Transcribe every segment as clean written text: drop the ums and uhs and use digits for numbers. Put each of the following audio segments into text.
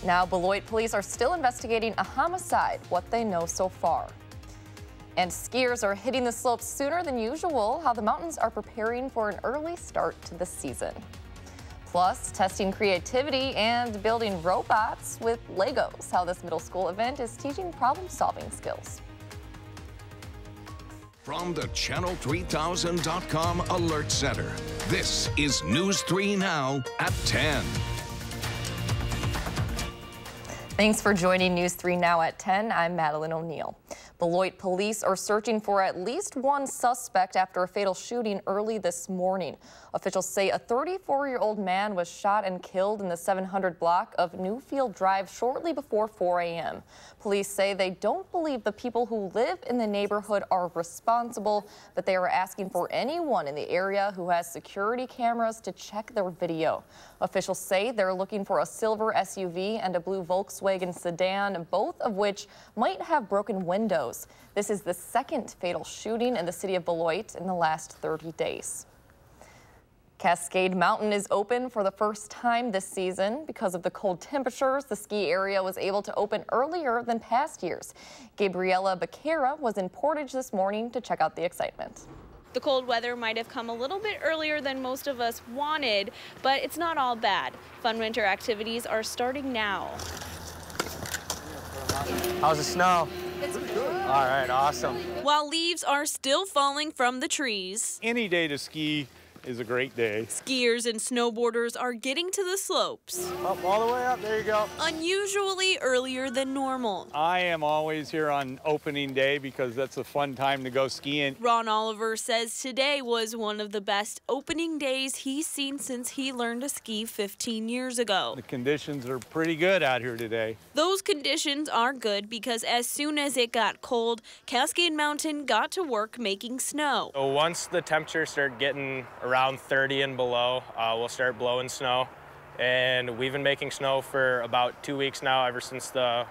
Now, Beloit police are still investigating a homicide, what they know so far. And skiers are hitting the slopes sooner than usual, how the mountains are preparing for an early start to the season. Plus, testing creativity and building robots with Legos, how this middle school event is teaching problem-solving skills. From the Channel3000.com Alert Center, this is News 3 Now at 10. Thanks for joining News 3 Now at 10. I'm Madeline O'Neill. Beloit police are searching for at least one suspect after a fatal shooting early this morning. Officials say a 34-year-old man was shot and killed in the 700 block of Newfield Drive shortly before 4 a.m. Police say they don't believe the people who live in the neighborhood are responsible, but they are asking for anyone in the area who has security cameras to check their video. Officials say they're looking for a silver SUV and a blue Volkswagen sedan, both of which might have broken windows. This is the second fatal shooting in the city of Beloit in the last 30 days. Cascade Mountain is open for the first time this season. Because of the cold temperatures, the ski area was able to open earlier than past years. Gabriella Becerra was in Portage this morning to check out the excitement. The cold weather might have come a little bit earlier than most of us wanted, but it's not all bad. Fun winter activities are starting now. How's the snow? It's good. All right, awesome. While leaves are still falling from the trees, any day to ski is a great day. skiers and snowboarders are getting to the slopes. Up, all the way up, there you go. Unusually earlier than normal. I am always here on opening day because that's a fun time to go skiing. Ron Oliver says today was one of the best opening days he's seen since he learned to ski 15 years ago. The conditions are pretty good out here today. Those conditions are good because as soon as it got cold, Cascade Mountain got to work making snow. So once the temperatures start getting around 30 and below, we'll start blowing snow. And we've been making snow for about 2 weeks now, ever since the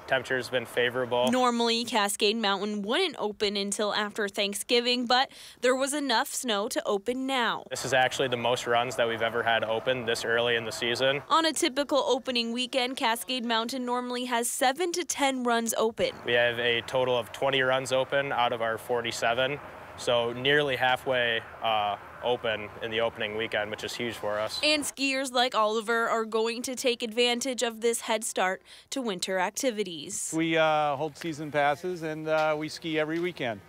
temperature's been favorable. Normally, Cascade Mountain wouldn't open until after Thanksgiving, but there was enough snow to open now. This is actually the most runs that we've ever had open this early in the season. On a typical opening weekend, Cascade Mountain normally has 7 to 10 runs open. We have a total of 20 runs open out of our 47, so nearly halfway open in the opening weekend, which is huge for us. And skiers like Oliver are going to take advantage of this head start to winter activities. We hold season passes and we ski every weekend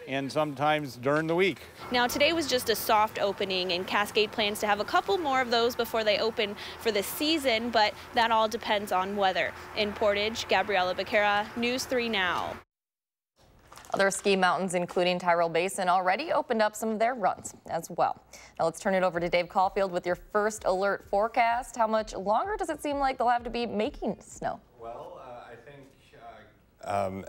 and sometimes during the week. Now today was just a soft opening and Cascade plans to have a couple more of those before they open for the season, but that all depends on weather. In Portage, Gabriella Becerra, News 3 Now. Other ski mountains, including Tyrrell Basin, already opened up some of their runs as well. Now let's turn it over to Dave Caulfield with your first alert forecast. How much longer does it seem like they'll have to be making snow? Well, I think,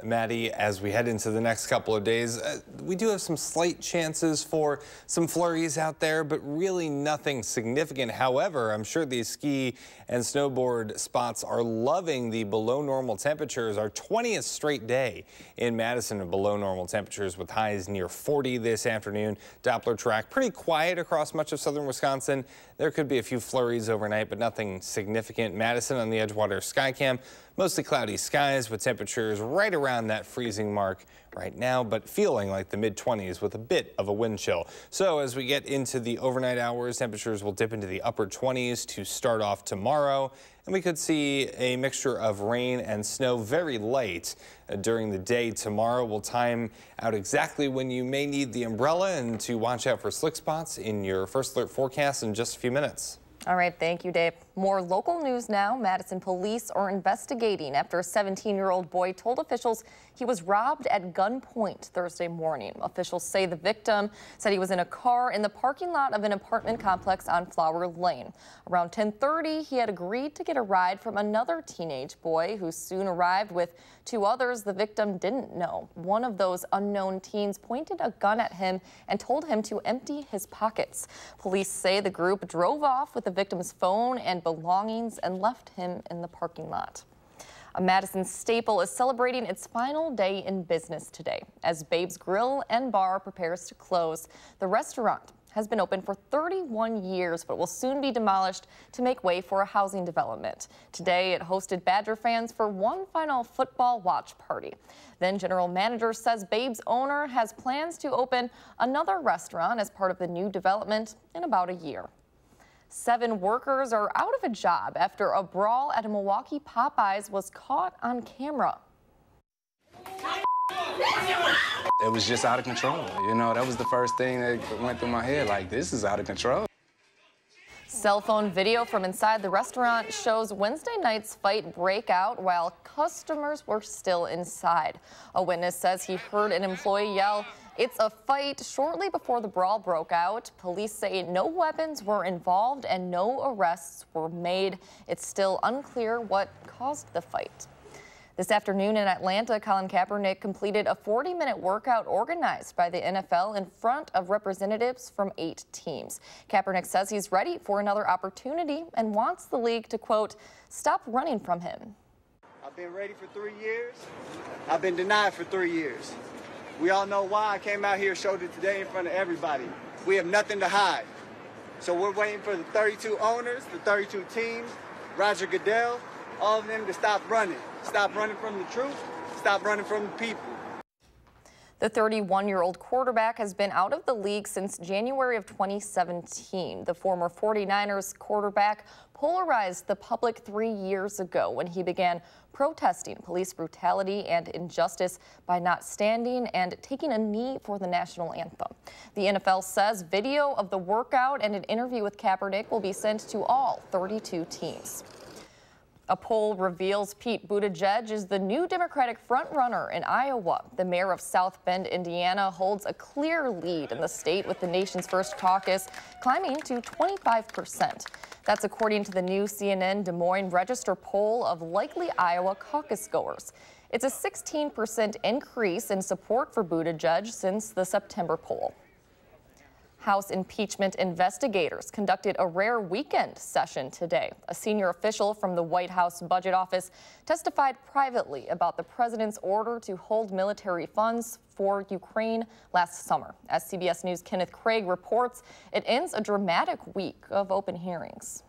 Maddie, as we head into the next couple of days, we do have some slight chances for some flurries out there, but really nothing significant. However, I'm sure these ski and snowboard spots are loving the below normal temperatures. Our 20th straight day in Madison of below normal temperatures with highs near 40 this afternoon. Doppler track pretty quiet across much of southern Wisconsin. There could be a few flurries overnight, but nothing significant. Madison on the Edgewater Skycam, mostly cloudy skies with temperatures right around that freezing mark right now, but feeling like the mid-20s with a bit of a wind chill. So as we get into the overnight hours, temperatures will dip into the upper 20s to start off tomorrow, and we could see a mixture of rain and snow very light during the day tomorrow. We'll time out exactly when you may need the umbrella and to watch out for slick spots in your first alert forecast in just a few minutes. All right, thank you, Dave. More local news now. Madison police are investigating after a 17-year-old boy told officials he was robbed at gunpoint Thursday morning. Officials say the victim said he was in a car in the parking lot of an apartment complex on Flower Lane. Around 10:30, he had agreed to get a ride from another teenage boy who soon arrived with 2 others the victim didn't know. One of those unknown teens pointed a gun at him and told him to empty his pockets. Police say the group drove off with the victim's phone and belongings and left him in the parking lot. A Madison staple is celebrating its final day in business today. As Babe's Grill and Bar prepares to close, the restaurant has been open for 31 years, but will soon be demolished to make way for a housing development. Today, it hosted Badger fans for one final football watch party. Then general manager says Babe's owner has plans to open another restaurant as part of the new development in about a year. 7 workers are out of a job after a brawl at a Milwaukee Popeyes was caught on camera. It was just out of control. You know, that was the first thing that went through my head, like, this is out of control. Cell phone video from inside the restaurant shows Wednesday night's fight break out while customers were still inside. A witness says he heard an employee yell, "It's a fight," shortly before the brawl broke out. Police say no weapons were involved and no arrests were made. It's still unclear what caused the fight. This afternoon in Atlanta, Colin Kaepernick completed a 40-minute workout organized by the NFL in front of representatives from 8 teams. Kaepernick says he's ready for another opportunity and wants the league to, quote, stop running from him. I've been ready for 3 years. I've been denied for 3 years. We all know why. I came out here, showed it today in front of everybody. We have nothing to hide. So we're waiting for the 32 owners, the 32 teams, Roger Goodell, all of them to stop running. Stop running from the truth. Stop running from the people. The 31-year-old quarterback has been out of the league since January of 2017. The former 49ers quarterback polarized the public 3 years ago when he began protesting police brutality and injustice by not standing and taking a knee for the national anthem. The NFL says video of the workout and an interview with Kaepernick will be sent to all 32 teams. A poll reveals Pete Budaj is the new Democratic frontrunner in Iowa. The mayor of South Bend, Indiana, holds a clear lead in the state with the nation's first caucus climbing to 25%. That's according to the new CNN Des Moines Register poll of likely Iowa caucus goers. It's a 16% increase in support for Budaj since the September poll. House impeachment investigators conducted a rare weekend session today. A senior official from the White House Budget Office testified privately about the president's order to hold military funds for Ukraine last summer. As CBS News' Kenneth Craig reports, it ends a dramatic week of open hearings.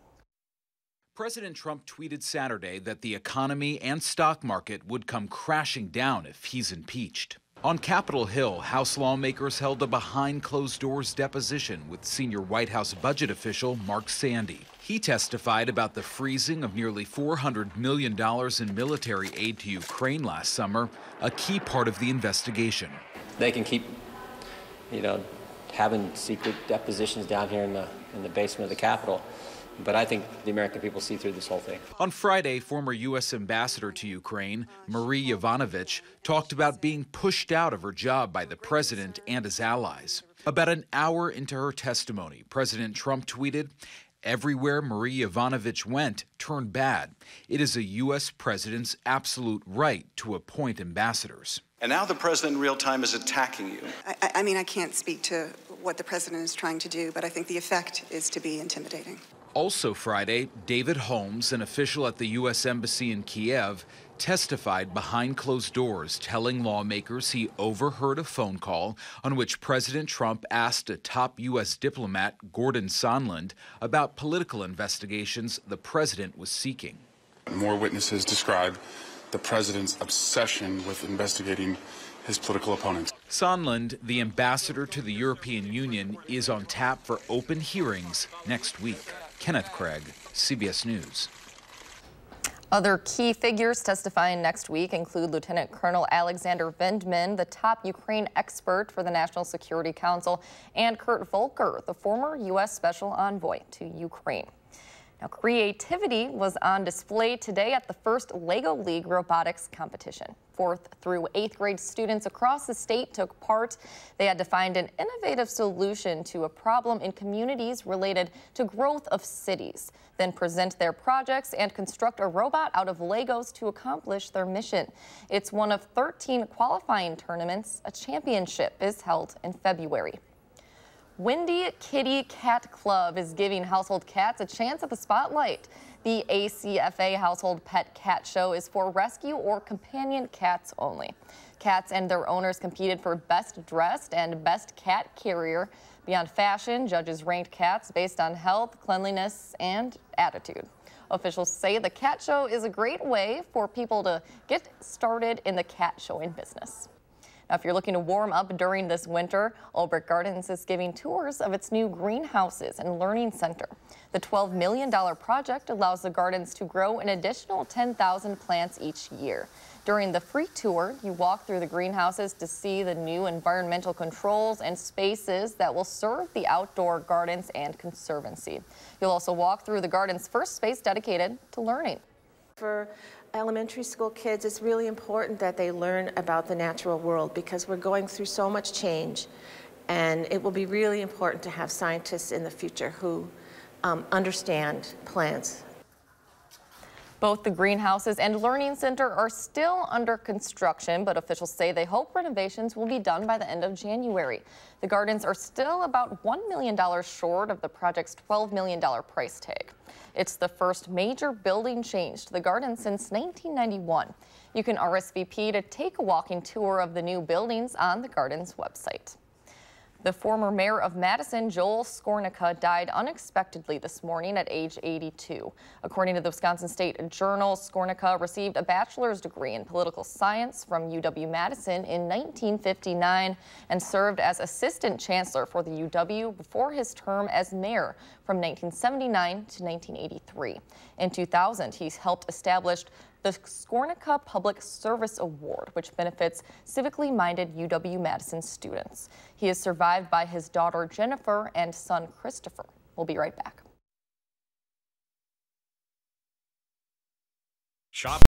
President Trump tweeted Saturday that the economy and stock market would come crashing down if he's impeached. On Capitol Hill, House lawmakers held a behind-closed-doors deposition with senior White House budget official Mark Sandy. He testified about the freezing of nearly $400 million in military aid to Ukraine last summer, a key part of the investigation. They can keep, having secret depositions down here in the basement of the Capitol. But I think the American people see through this whole thing. On Friday, former U.S. ambassador to Ukraine, Marie Yovanovitch, talked about being pushed out of her job by the president and his allies. About an hour into her testimony, President Trump tweeted, "Everywhere Marie Yovanovitch went turned bad. It is a U.S. president's absolute right to appoint ambassadors." And now the president in real time is attacking you. I mean, I can't speak to what the president is trying to do, but I think the effect is to be intimidating. Also Friday, David Holmes, an official at the U.S. Embassy in Kiev, testified behind closed doors, telling lawmakers he overheard a phone call on which President Trump asked a top U.S. diplomat, Gordon Sondland, about political investigations the president was seeking. More witnesses describe the president's obsession with investigating his political opponents. Sondland, the ambassador to the European Union, is on tap for open hearings next week. Kenneth Craig, CBS News. Other key figures testifying next week include Lieutenant Colonel Alexander Vindman, the top Ukraine expert for the National Security Council, and Kurt Volker, the former U.S. Special Envoy to Ukraine. Now, creativity was on display today at the first LEGO League robotics competition. 4th through 8th grade students across the state took part. They had to find an innovative solution to a problem in communities related to growth of cities, then present their projects and construct a robot out of Legos to accomplish their mission. It's one of 13 qualifying tournaments. A championship is held in February. Windy Kitty Cat Club is giving household cats a chance at the spotlight. The ACFA Household Pet Cat Show is for rescue or companion cats only. Cats and their owners competed for Best Dressed and Best Cat Carrier. Beyond fashion, judges ranked cats based on health, cleanliness, and attitude. Officials say the cat show is a great way for people to get started in the cat showing business. Now, if you're looking to warm up during this winter, Ulbrich Gardens is giving tours of its new greenhouses and learning center. The $12 million project allows the gardens to grow an additional 10,000 plants each year. During the free tour, you walk through the greenhouses to see the new environmental controls and spaces that will serve the outdoor gardens and conservancy. You'll also walk through the garden's first space dedicated to learning. For elementary school kids, it's really important that they learn about the natural world because we're going through so much change, and it will be really important to have scientists in the future who understand plants. Both the greenhouses and learning center are still under construction, but officials say they hope renovations will be done by the end of January. The gardens are still about $1 million short of the project's $12 million price tag. It's the first major building change to the garden since 1991. You can RSVP to take a walking tour of the new buildings on the garden's website. The former mayor of Madison, Joel Skornica, died unexpectedly this morning at age 82. According to the Wisconsin State Journal, Skornica received a bachelor's degree in political science from UW-Madison in 1959 and served as assistant chancellor for the UW before his term as mayor from 1979 to 1983. In 2000, he helped establish the Skornica Public Service Award, which benefits civically minded UW-Madison students. He is survived by his daughter Jennifer and son Christopher. We'll be right back. Shop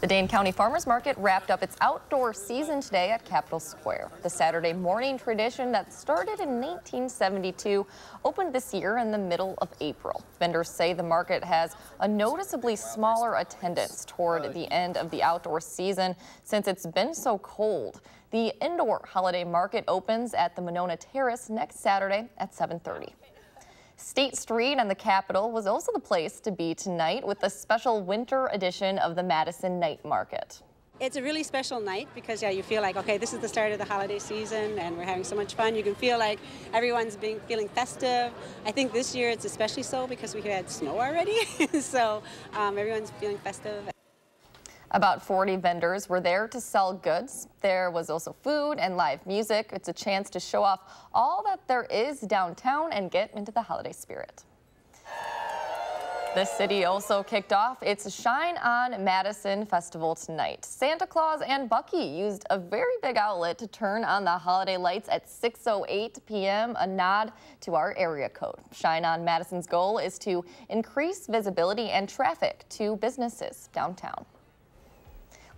The Dane County Farmers Market wrapped up its outdoor season today at Capitol Square. The Saturday morning tradition that started in 1972 opened this year in the middle of April. Vendors say the market has a noticeably smaller attendance toward the end of the outdoor season since it's been so cold. The indoor holiday market opens at the Monona Terrace next Saturday at 7:30. State Street and the Capitol was also the place to be tonight with the special winter edition of the Madison Night Market. It's a really special night because, yeah, you feel like, okay, this is the start of the holiday season and we're having so much fun. You can feel like everyone's feeling festive. I think this year it's especially so because we had snow already, so everyone's feeling festive. About 40 vendors were there to sell goods. There was also food and live music. It's a chance to show off all that there is downtown and get into the holiday spirit. The city also kicked off its Shine on Madison festival tonight. Santa Claus and Bucky used a very big outlet to turn on the holiday lights at 6:08 p.m., a nod to our area code. Shine on Madison's goal is to increase visibility and traffic to businesses downtown.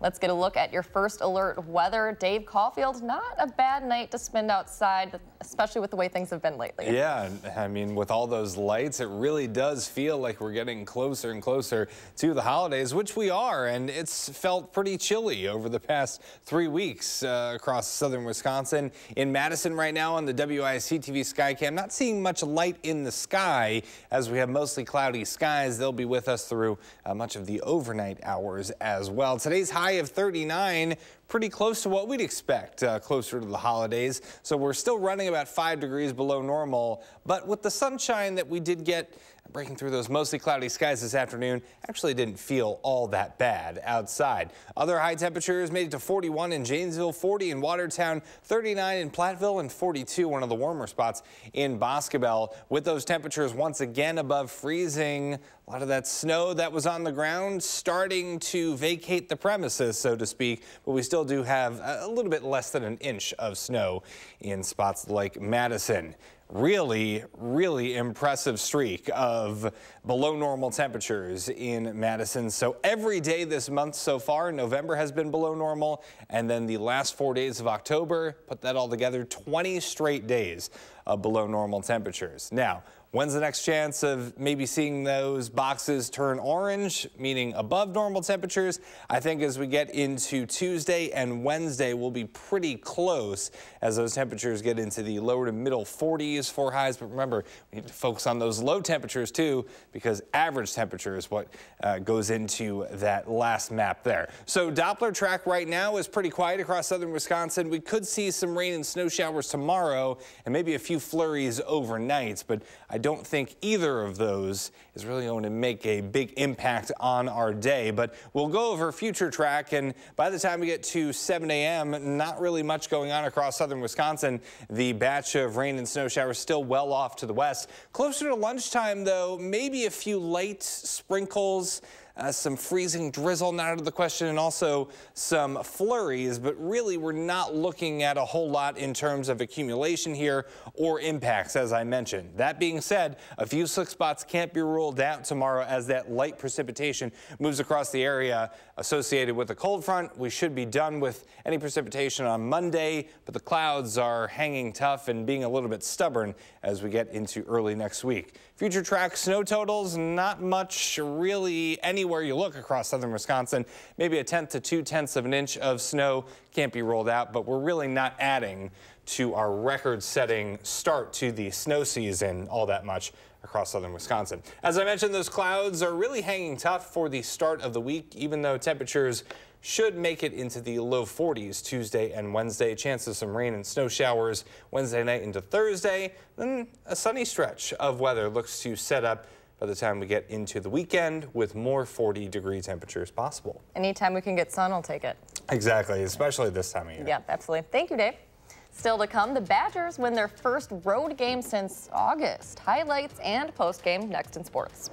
Let's get a look at your first alert weather. Dave Caulfield, not a bad night to spend outside, especially with the way things have been lately. Yeah, I mean, with all those lights, it really does feel like we're getting closer and closer to the holidays, which we are, and it's felt pretty chilly over the past 3 weeks across southern Wisconsin. In Madison right now on the WISC-TV Skycam, not seeing much light in the sky as we have mostly cloudy skies. They'll be with us through much of the overnight hours as well. Today's high of 39, pretty close to what we'd expect closer to the holidays. So we're still running about 5 degrees below normal, but with the sunshine that we did get breaking through those mostly cloudy skies this afternoon, actually didn't feel all that bad outside. Other high temperatures made it to 41 in Janesville, 40 in Watertown, 39 in Platteville, and 42, one of the warmer spots in Boscobel. With those temperatures once again above freezing, a lot of that snow that was on the ground starting to vacate the premises, so to speak, but we still do have a little bit less than an inch of snow in spots like Madison. Really impressive streak of below normal temperatures in Madison. So every day this month so far, November has been below normal, and then the last 4 days of October, put that all together, 20 straight days of below normal temperatures. Now, when's the next chance of maybe seeing those boxes turn orange, meaning above normal temperatures? I think as we get into Tuesday and Wednesday, we'll be pretty close as those temperatures get into the lower to middle 40s for highs. But remember, we need to focus on those low temperatures too, because average temperature is what goes into that last map there. So Doppler track right now is pretty quiet across southern Wisconsin. We could see some rain and snow showers tomorrow and maybe a few flurries overnight, but I don't think either of those is really going to make a big impact on our day. But we'll go over future track, and by the time we get to 7 a.m., not really much going on across southern Wisconsin. The batch of rain and snow showers still well off to the west. Closer to lunchtime, though, maybe a few light sprinkles. Some freezing drizzle not out of the question, and also some flurries, but really we're not looking at a whole lot in terms of accumulation here or impacts, as I mentioned. That being said, a few slick spots can't be ruled out tomorrow as that light precipitation moves across the area associated with the cold front. We should be done with any precipitation on Monday, but the clouds are hanging tough and being a little bit stubborn as we get into early next week. Future track snow totals, not much really anywhere you look across southern Wisconsin. Maybe 1/10 to 2/10 of an inch of snow can't be rolled out, but we're really not adding to our record-setting start to the snow season all that much across southern Wisconsin. As I mentioned, those clouds are really hanging tough for the start of the week, even though temperatures should make it into the low 40s Tuesday and Wednesday. Chance of some rain and snow showers Wednesday night into Thursday. Then a sunny stretch of weather looks to set up by the time we get into the weekend with more 40-degree temperatures possible. Anytime we can get sun, I'll take it. Exactly, especially this time of year. Yeah, absolutely. Thank you, Dave. Still to come, the Badgers win their first road game since August. Highlights and post-game next in sports.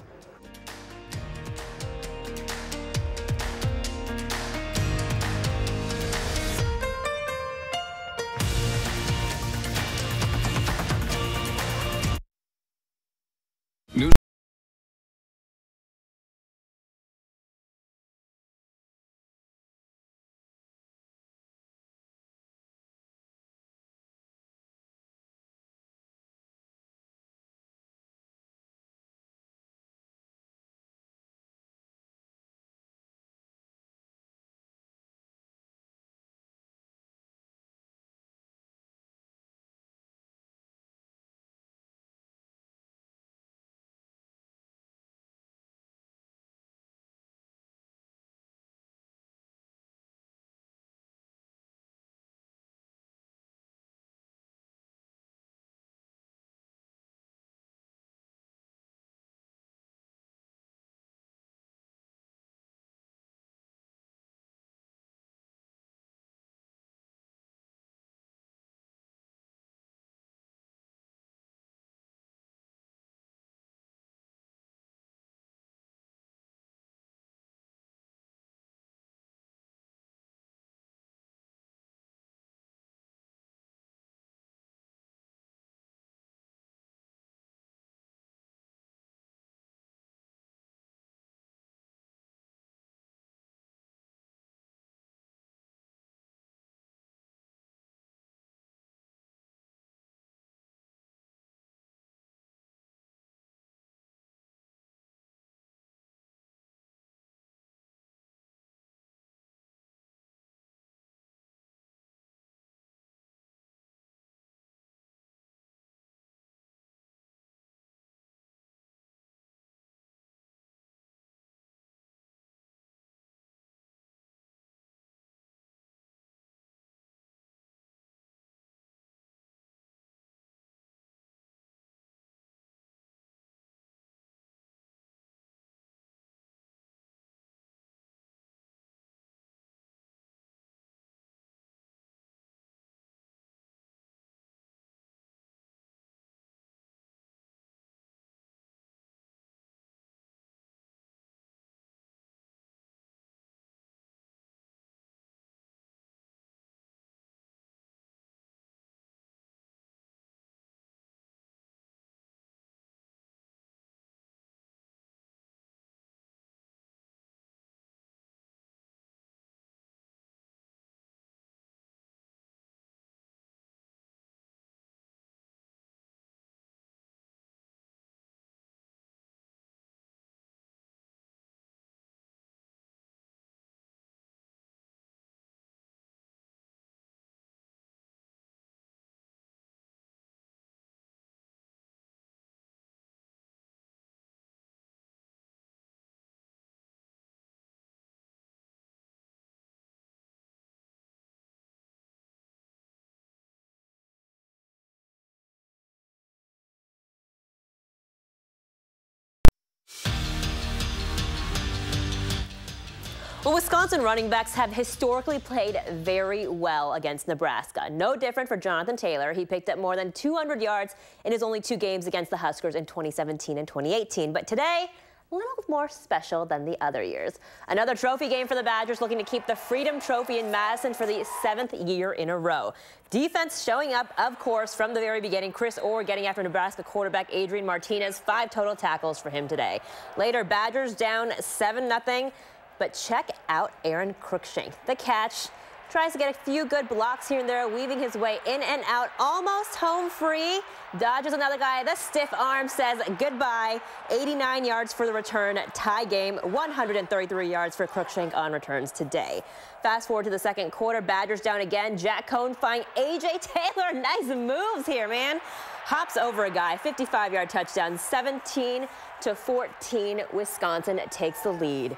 Well, Wisconsin running backs have historically played very well against Nebraska. No different for Jonathan Taylor. He picked up more than 200 yards in his only 2 games against the Huskers in 2017 and 2018. But today, a little more special than the other years. Another trophy game for the Badgers, looking to keep the Freedom Trophy in Madison for the 7th year in a row. Defense showing up, of course, from the very beginning. Chris Orr getting after Nebraska quarterback Adrian Martinez. 5 total tackles for him today. Later, Badgers down 7-0. But check out Aaron Cruikshank. The catch, tries to get a few good blocks here and there, weaving his way in and out, almost home free. Dodges another guy. The stiff arm says goodbye. 89 yards for the return. Tie game. 133 yards for Cruikshank on returns today. Fast forward to the second quarter. Badgers down again. Jack Cohn finding A.J. Taylor. Nice moves here, man. Hops over a guy. 55-yard touchdown. 17-14. Wisconsin takes the lead.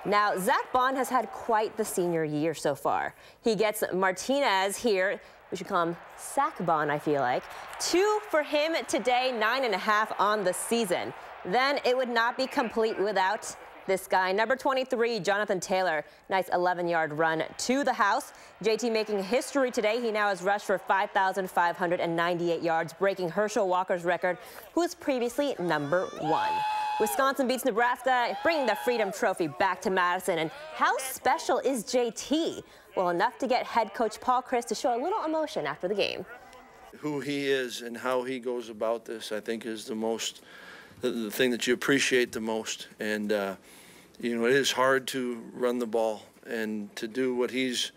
Now, Zach Bond has had quite the senior year so far. He gets Martinez here. We should call him Sack Bond, I feel like. 2 for him today, 9.5 on the season. Then it would not be complete without this guy, number 23, Jonathan Taylor. Nice 11-yard run to the house. JT making history today. He now has rushed for 5,598 yards, breaking Herschel Walker's record, who was previously number 1. Wisconsin beats Nebraska, bringing the Freedom Trophy back to Madison. And how special is JT? Well, enough to get head coach Paul Chryst to show a little emotion after the game. Who he is and how he goes about this, I think, is the thing that you appreciate the most. And, you know, it is hard to run the ball and to do what he's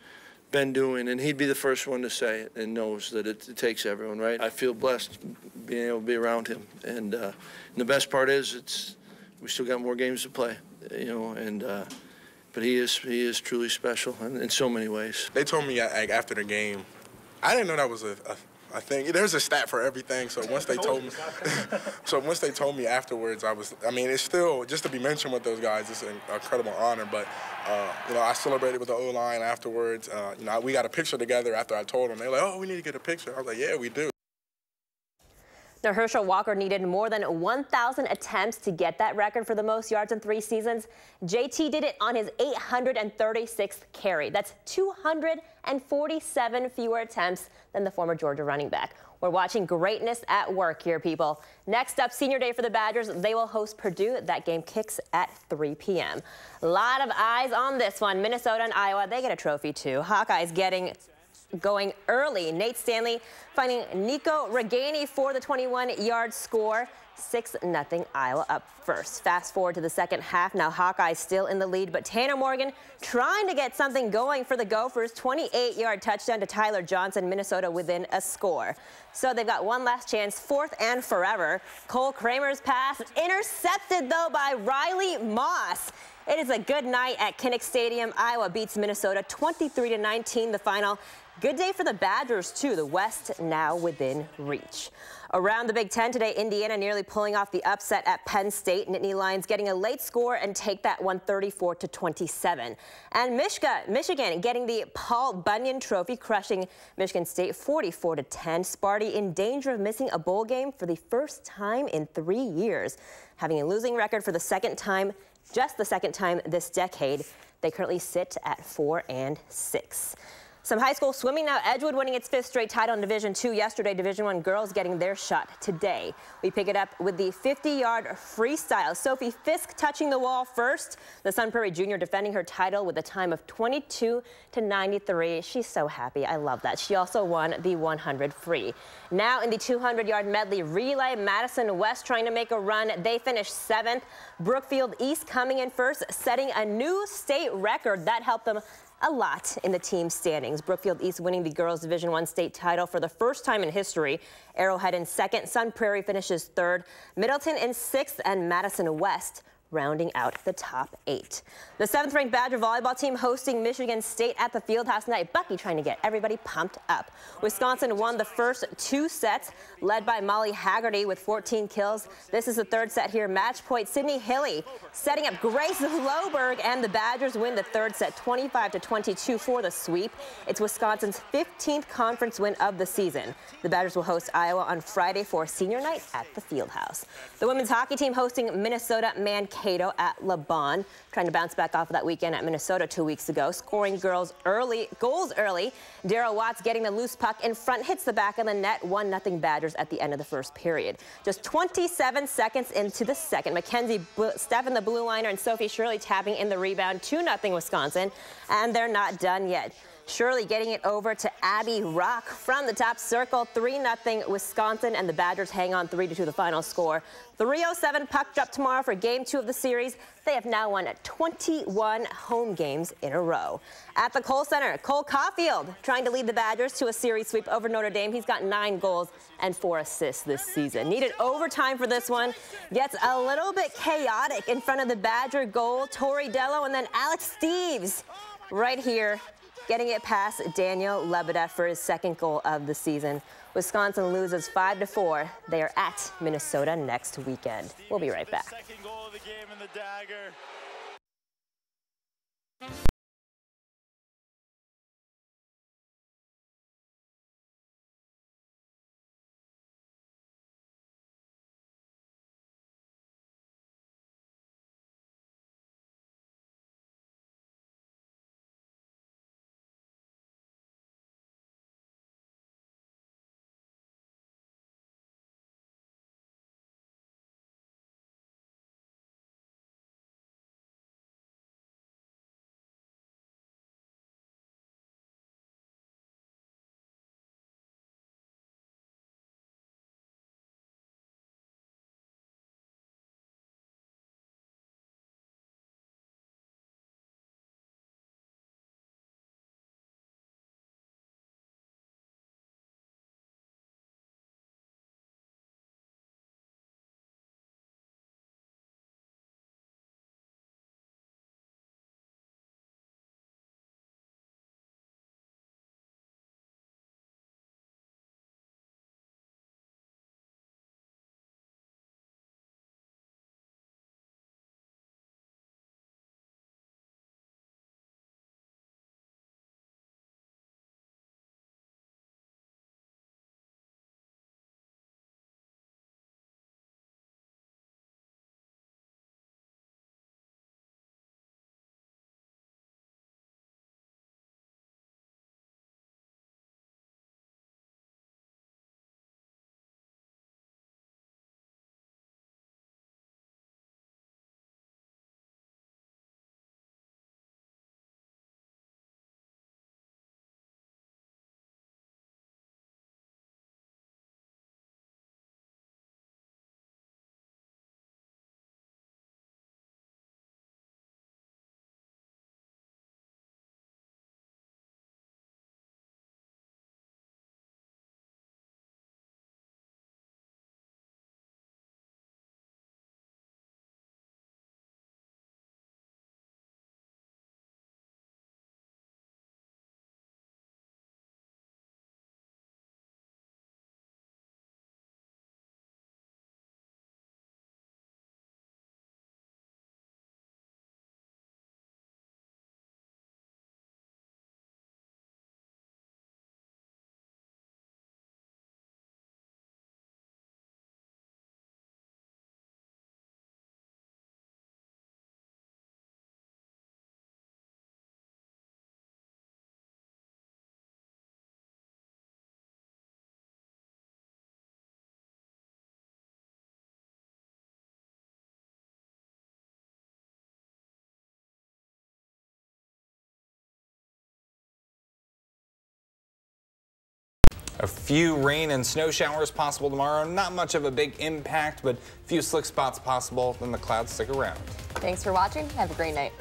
been doing. And he'd be the first one to say it and knows that it takes everyone, right? I feel blessed being able to be around him. And the best part is we still got more games to play, you know, and but he is truly special in so many ways. They told me after the game, I didn't know that was a thing. There's a stat for everything. So once they told me, afterwards, I mean, it's still just to be mentioned with those guys. It's an incredible honor. But you know, I celebrated with the O-line afterwards. You know, we got a picture together after I told them. They were like, "Oh, we need to get a picture." I was like, "Yeah, we do." Now, Herschel Walker needed more than 1,000 attempts to get that record for the most yards in 3 seasons. JT did it on his 836th carry. That's 247 fewer attempts than the former Georgia running back. We're watching greatness at work here, people. Next up, senior day for the Badgers. They will host Purdue. That game kicks at 3 p.m. A lot of eyes on this one. Minnesota and Iowa, they get a trophy too. Hawkeyes going early. Nate Stanley finding Nico Reganey for the 21-yard score. 6-0 Iowa up first. Fast forward to the second half. Now Hawkeyes still in the lead, but Tanner Morgan trying to get something going for the Gophers. 28-yard touchdown to Tyler Johnson. Minnesota within a score. So they've got one last chance, 4th and forever. Cole Kramer's pass intercepted though by Riley Moss. It is a good night at Kinnick Stadium. Iowa beats Minnesota 23-19 the final. Good day for the Badgers, too. The West now within reach. Around the Big Ten today, Indiana nearly pulling off the upset at Penn State. Nittany Lions getting a late score and take that one 34-27. And Michigan getting the Paul Bunyan Trophy, crushing Michigan State 44-10. Sparty in danger of missing a bowl game for the first time in 3 years. Having a losing record for the second time, just the second time this decade. They currently sit at 4-6. Some high school swimming now. Edgewood winning its 5th straight title in Division II yesterday. Division I girls getting their shot today. We pick it up with the 50-yard freestyle. Sophie Fisk touching the wall first. The Sun Prairie junior defending her title with a time of 22-93. She's so happy. I love that. She also won the 100 free. Now in the 200-yard medley relay, Madison West trying to make a run. They finished 7th. Brookfield East coming in first, setting a new state record. That helped them a lot in the team standings. Brookfield East winning the girls Division I state title for the first time in history. Arrowhead in 2nd. Sun Prairie finishes 3rd. Middleton in 6th, and Madison West rounding out the top 8. The 7th-ranked Badger volleyball team hosting Michigan State at the Fieldhouse tonight. Bucky trying to get everybody pumped up. Wisconsin won the first 2 sets, led by Molly Haggerty with 14 kills. This is the 3rd set here. Match point, Sydney Hilly setting up Grace Loberg, and the Badgers win the 3rd set 25-22 for the sweep. It's Wisconsin's 15th conference win of the season. The Badgers will host Iowa on Friday for senior night at the Fieldhouse. The women's hockey team hosting Minnesota Mankato at Le Bon, trying to bounce back off of that weekend at Minnesota 2 weeks ago, scoring goals early. Daryl Watts getting the loose puck in front, hits the back of the net, 1-0 Badgers at the end of the first period. Just 27 seconds into the second, Mackenzie Steffen, the blue liner, and Sophie Shirley tapping in the rebound, 2-0 Wisconsin, and they're not done yet. Shirley getting it over to Abby Rock from the top circle, 3-0 Wisconsin, and the Badgers hang on 3-2 the final score. 3:07 puck drop tomorrow for Game 2 of the series. They have now won 21 home games in a row. At the Kohl Center, Cole Caulfield trying to lead the Badgers to a series sweep over Notre Dame. He's got 9 goals and 4 assists this season. Needed overtime for this one. Gets a little bit chaotic in front of the Badger goal. Tori Dello and then Alex Steves right here, getting it past Daniel Lebedev for his 2nd goal of the season. Wisconsin loses 5-4. They are at Minnesota next weekend. We'll be right back. 2nd goal of the game in the dagger. A few rain and snow showers possible tomorrow. Not much of a big impact, but a few slick spots possible. Then the clouds stick around. Thanks for watching. Have a great night.